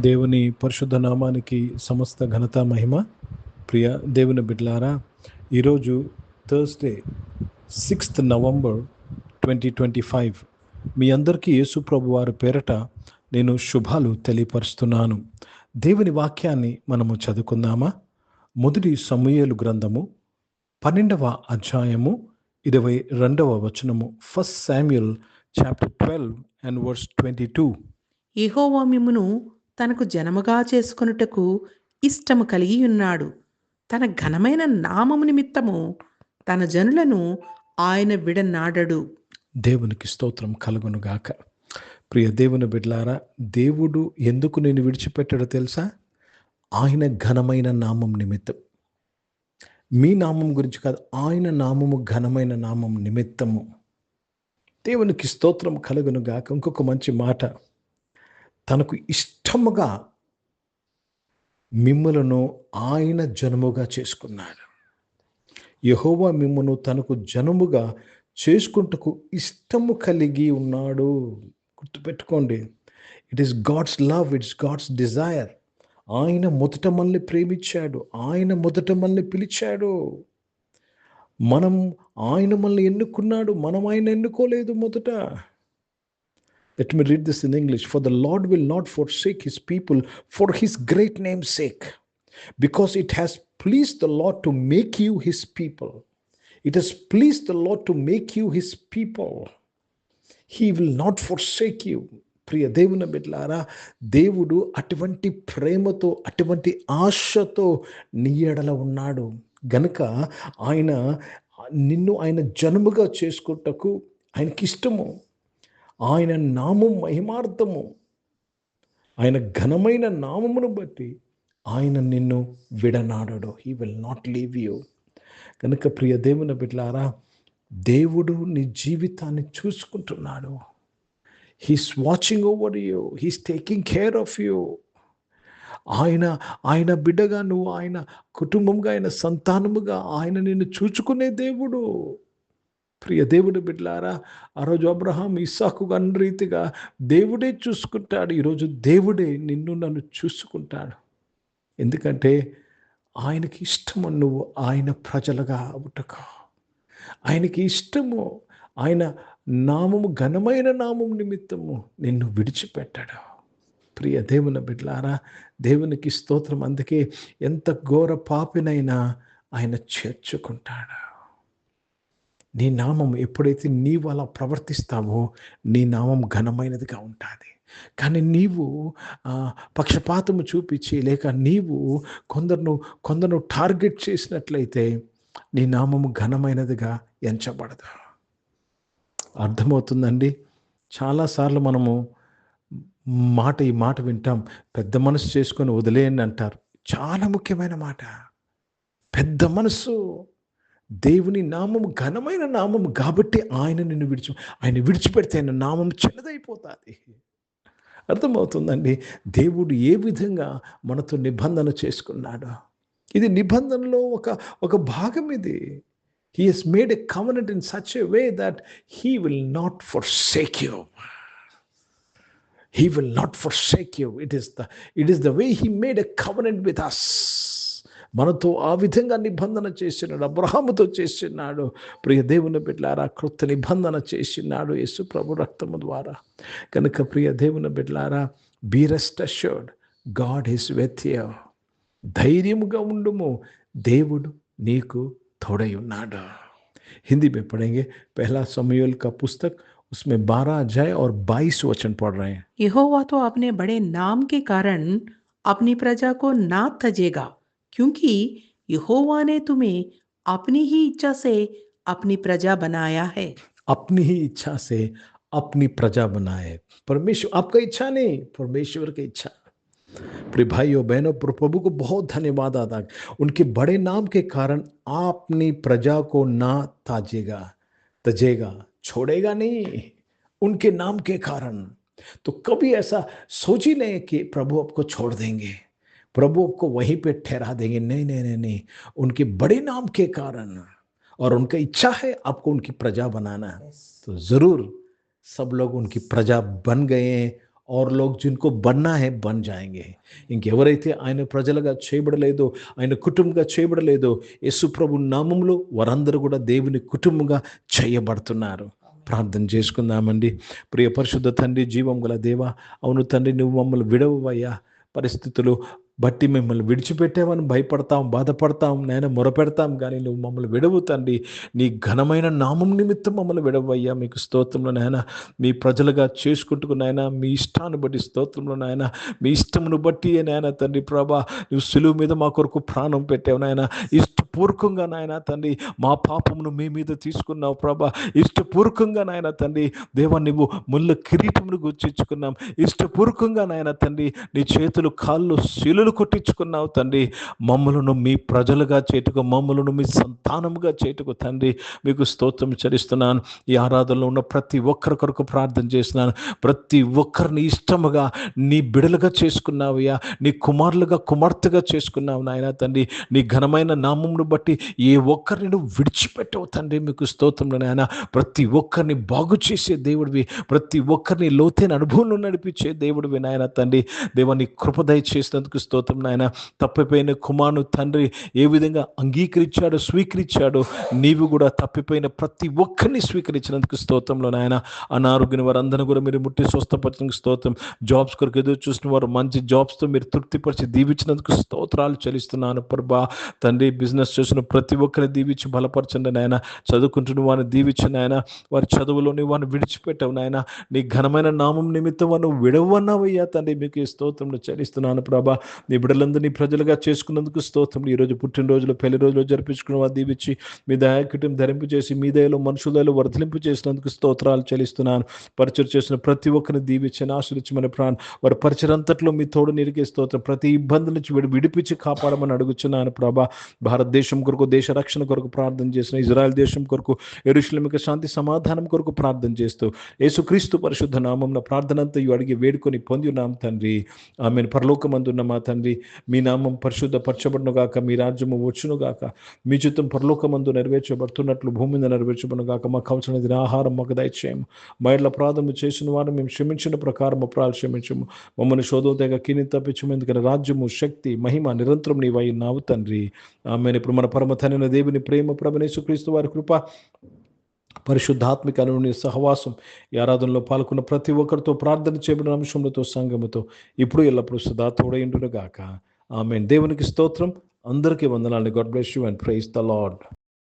దేవుని పరిశుద్ధ నామానికి సమస్త ఘనత మహిమ. ప్రియ దేవుని బిడ్డలారా, ఈరోజు థర్స్డే 6th నవంబర్ 2025 మీ అందరికీ యేసు ప్రభు వారి పేరట నేను శుభాలు తెలియపరుస్తున్నాను. దేవుని వాక్యాన్ని మనము చదువుకుందామా? మొదటి సమూయేలు గ్రంథము 12వ అధ్యాయము 22వ వచనము. 1 Samuel chapter 12 and verse 22. యెహోవా మిమ్మును తనకు జనముగా చేసుకొనుటకు ఇష్టము కలిగి ఉన్నాడు. తన ఘనమైన నామము నిమిత్తము తన జనులను ఆయన విడనాడడు. దేవునికి స్తోత్రం కలుగునుగాక. ప్రియ దేవుని బిడ్డలారా, దేవుడు ఎందుకు నేను విడిచిపెట్టాడో తెలుసా? ఆయన ఘనమైన నామం నిమిత్తం. మీ నామం గురించి కాదు, ఆయన నామము ఘనమైన నామం నిమిత్తము. దేవునికి స్తోత్రం కలుగునుగాక. ఇంకొక మంచి మాట, తనకు ఇష్టముగా మిమ్ములను ఆయన జనముగా చేసుకున్నాడు. యెహోవా మిమ్మును తనకు జనముగా చేసుకుంటకు ఇష్టము కలిగి ఉన్నాడు. గుర్తుపెట్టుకోండి, it is God's love, it's God's desire. ఆయన మొదట మనల్ని ప్రేమించాడు, ఆయన మొదట మనల్ని పిలిచాడు. ఆయన మనల్ని ఎన్నుకున్నాడు, మనం ఆయన ఎన్నుకోలేదు మొదట. Let me read this in English. For the Lord will not forsake his people for his great name's sake, because it has pleased the Lord to make you his people. It has pleased the Lord to make you his people. He will not forsake you. ప్రియ దేవుని బిడ్డలారా, దేవుడు అటువంటి ప్రేమతో, అటువంటి ఆశతో నీ ఎడల ఉన్నాడు గనుక నిన్ను ఆయన జనముగా చేసుకుంటకు ఆయనకి ఇష్టము. ఆయన నామం మహిమార్థము, ఆయన ఘనమైన నామమును బట్టి ఆయన నిన్ను విడనాడడు. He will not leave you. కనుక ప్రియ దేవుని బిడ్డలారా, దేవుడు నీ జీవితాన్ని చూసుకుంటున్నాడు. He's watching over you, he's taking care of you. ఆయన బిడ్డగా నువ్వు, ఆయన కుటుంబంగా, ఆయన సంతానముగా ఆయన నిన్ను చూచుకునే దేవుడు. ప్రియ దేవుడి బిడ్డలారా, ఆ రోజు అబ్రహాం ఇస్సాకు అన్న రీతిగా దేవుడే చూసుకుంటాడు. ఈరోజు దేవుడే నిన్ను నన్ను చూసుకుంటాడు. ఎందుకంటే ఆయనకి ఇష్టము నువ్వు ఆయన ప్రజలుగా అవుటకు. ఆయనకి ఇష్టము. ఆయన నామము, ఘనమైన నామం నిమిత్తము నిన్ను విడిచిపెట్టాడు. ప్రియ దేవుని బిడ్డలారా, దేవునికి స్తోత్రం. అందుకే ఎంత ఘోర పాపినైనా ఆయన చేర్చుకుంటాడు. నీ నామం ఎప్పుడైతే నీవు అలా ప్రవర్తిస్తావో నీ నామం ఘనమైనదిగా ఉంటుంది. కానీ నీవు పక్షపాతము చూపించి, లేక నీవు కొందరు టార్గెట్ చేసినట్లయితే నీ నామము ఘనమైనదిగా ఎంచబడదు. అర్థమవుతుందండి? చాలాసార్లు మనము ఈ మాట వింటాం, పెద్ద మనసు చేసుకొని వదిలేయండి అంటారు. చాలా ముఖ్యమైన మాట, పెద్ద మనసు. దేవుని నామము ఘనమైన నామము కాబట్టి ఆయన విడిచిపెడితే ఆయన నామం చిన్నదైపోతుంది. అర్థమవుతుందండి? దేవుడు ఏ విధంగా మనతో నిబంధన చేసుకున్నాడు. ఇది నిబంధనలో ఒక భాగం. ఇది He has made a covenant in such a way that he will not forsake you. He will not forsake you. It is the way he made a covenant with us. మనతో ఆ విధంగా నిబంధన చేసినాడు, అబ్రహాముతో చేసినాడు. ప్రియ దేవుని బిడ్డలారా, కృత నిబంధన చేసినాడు యేసు ప్రభు రక్తము ద్వారా. కనుక ప్రియ దేవుని బిడ్డలారా, be rest assured, God is with you. ధైర్యముగా ఉండుము, దేవుడు నీకు थोड़े ఉన్నాడు. हिंदी में पढ़ेंगे। पहला समूएल का पुस्तक, उसमें 12 अध्याय और 22 वचन पढ़ रहे हैं। यहोवा तो अपने बड़े नाम के कारण अपनी प्रजा को ना तजेगा, क्योंकि यहोवा ने तुम्हें अपनी ही इच्छा से अपनी प्रजा बनाया है। अपनी ही इच्छा से अपनी प्रजा बनाए। परमेश्वर, आपका इच्छा नहीं, परमेश्वर की इच्छा। प्रिय भाइयों बहनों, प्रभु को बहुत धन्यवाद आता है। उनके बड़े नाम के कारण अपनी प्रजा को ना तजेगा, छोड़ेगा नहीं, उनके नाम के कारण। तो कभी ऐसा सोच ही नहीं कि प्रभु आपको छोड़ देंगे, प्रभु आपको वहीं पे ठहरा देंगे। नहीं नहीं नहीं नहीं, उनके बड़े नाम के कारण और उनका इच्छा है आपको उनकी प्रजा बनाना। तो जरूर सब लोग उनकी प्रजा बन गए और लोग जिनको बनना है बन जाएंगे. ఇంకెవరైతే ఆయన ప్రజలుగా చేయబడలేదో, ఆయన కుటుంబంగా చేయబడలేదో, యేసు ప్రభు నామములో వారందరూ కూడా దేవుని కుటుంబంగా చేయబడుతున్నారు. ప్రార్థన చేసుకుందామండి. ప్రియ పరిశుద్ధ తండ్రి, జీవం గల దేవా, అవును తండ్రి, నువ్వు మమ్మల్ని విడవవయ్యా. పరిస్థితులు బట్టి మిమ్మల్ని విడిచిపెట్టామని భయపడతాం, బాధపడతాం, నాయన మొరపెడతాం, కానీ నువ్వు మమ్మల్ని విడవు తండ్రి. నీ ఘనమైన నామం నిమిత్తం మమ్మల్ని విడవయ్యా. మీకు స్తోత్రంలో నాయన, మీ ప్రజలుగా చేసుకుంటూ నాయన, మీ ఇష్టాన్ని బట్టి స్తోత్రంలో నాయన, మీ ఇష్టమును బట్టి నాయన తండ్రి ప్రభా, నువ్వు సులువు మీద మా కొరకు ప్రాణం పెట్టావు నాయన. ఇష్టపూర్వకంగా నాయన తండ్రి, మా పాపమును మీ మీద తీసుకున్నావు ప్రభా. ఇష్టపూర్వకంగా నాయన తండ్రి దేవా, నువ్వు ముళ్ళ కిరీటమును గుర్చించుకున్నాం. ఇష్టపూర్వకంగా నాయన తండ్రి నీ చేతులు కాళ్ళు శీలులు కొట్టించుకున్నావు తండ్రి. మమ్మలను మీ ప్రజలుగా చేటుకు, మమ్మలను మీ సంతానముగా చేటుకు తండ్రి మీకు స్తోత్రం చెల్లిస్తున్నాను. ఈ ఆరాధనలో ఉన్న ప్రతి ఒక్కరి కొరకు ప్రార్థన చేస్తున్నాను. ప్రతి ఒక్కరిని ఇష్టముగా నీ బిడలుగా చేసుకున్నావయ్యా. నీ కుమారులుగా, కుమార్తెగా చేసుకున్నావు నాయన తండ్రి. నీ ఘనమైన నామమును బట్టి ఏ ఒక్కరిని నువ్వు విడిచిపెట్టవు తండ్రి. మీకు స్తోత్రంలో నాయన, ప్రతి ఒక్కరిని బాగు చేసే దేవుడివి, ప్రతి ఒక్కరిని లోతైన అనుభవంలో నడిపించే దేవుడివి నాయన తండ్రి. దేవా, నీ కృప దయచేసినందుకు స్తోత్రం నాయన. తప్పిపోయిన కుమారుని తండ్రి ఏ విధంగా అంగీకరించాడో, స్వీకరించాడో, నీవు కూడా తప్పిపోయిన ప్రతి ఒక్కరిని స్వీకరించినందుకు స్తోత్రంలో నాయన. అనారోగ్యం వారందరూ కూడా మీరు ముట్టి స్వస్థపరిచినందుకు స్తోత్రం. జాబ్స్ కొరకు ఎదురు చూసిన వారు మంచి జాబ్స్తో మీరు తృప్తిపరిచి దీవించినందుకు స్తోత్రాలు చెల్లిస్తున్నాను ప్రభా. తండ్రి, బిజినెస్ చేసిన ప్రతి ఒక్కరిని దీవించి బలపరచండి నాయన. చదువుకుంటున్న వారిని దీవించిన నాయన, వారి చదువులోని వారిని విడిచిపెట్టవు నాయన. నీ ఘనమైన నామం నిమిత్తం వారు విడవన్నావయ్యా తండ్రి. మీకు స్తోత్రంలో చెల్లిస్తున్నాను ప్రభా. నీ బిడ్డలందరినీ ప్రజలుగా చేసుకున్నందుకు స్తోత్రం. ఈరోజు పుట్టినరోజులు, పెళ్లి రోజులు జరిపించుకున్న వారు దీవించి మీ దయాకిటం ధరింపు చేసి, మీ దయలో మనుషుల దయలో వర్ధలింపు చేసినందుకు స్తోత్రాలు చెల్లిస్తున్నాను. పరిచయం చేసిన ప్రతి ఒక్కరిని దీవించి ఆశ్రయించమని ప్రాణం వారి పరిచయంతట్లో మీ తోడు నిరిగే స్తోత్రం. ప్రతి ఇబ్బంది నుంచి విడిపించి కాపాడమని అడుగుచున్నాను ప్రభా. భారతదేశం కొరకు, దేశ రక్షణ కొరకు ప్రార్థన చేసిన, ఇజ్రాయెల్ దేశం కొరకు, యెరూషలేముకు శాంతి సమాధానం కొరకు ప్రార్థన చేస్తూ యేసుక్రీస్తు పరిశుద్ధ నామమున ప్రార్థన అంతా అడిగి వేడుకొని పొంది ఉన్నాం తండ్రి. ఆమెను. పరలోకమందున్న మా తండ్రి, మీ నామం పరిశుద్ధపరచబడును గాక, మీ రాజ్యము వచ్చును గాక, మీ చిత్తం పరలోకమందు నెరవేర్చబడుతున్నట్లు భూమి మీద నెరవేర్చబడును గాక. మాకు కావలసిన ఆహారం మాకు దయచేయము. మా ఇళ్ళ అపరాధము చేసిన వారు మేము క్షమించిన ప్రకారం అపరాధాలు క్షమించము. మమ్మల్ని శోధన తెగ కీని తప్పించము. ఎందుకంటే రాజ్యము, శక్తి, మహిమ నిరంతరం నీవై ఉన్నావు తండ్రి. ఆమెను. ఇప్పుడు మన పరమ తండ్రి దేవుని ప్రేమ, ప్రభువైన యేసుక్రీస్తు వారి కృప, పరిశుద్ధాత్మిక అనుని సహవాసం, ఈ ఆరాధనలో పాల్గొన్న ప్రతి ఒక్కరితో, ప్రార్థన చేయబడిన అంశములతో, సంఘముతో ఇప్పుడు ఎల్లప్పుడూ సదా తోడైండును గాక. ఆమేన్. దేవునికి స్తోత్రం. అందరికీ వందనాలు. God bless you and praise the lord.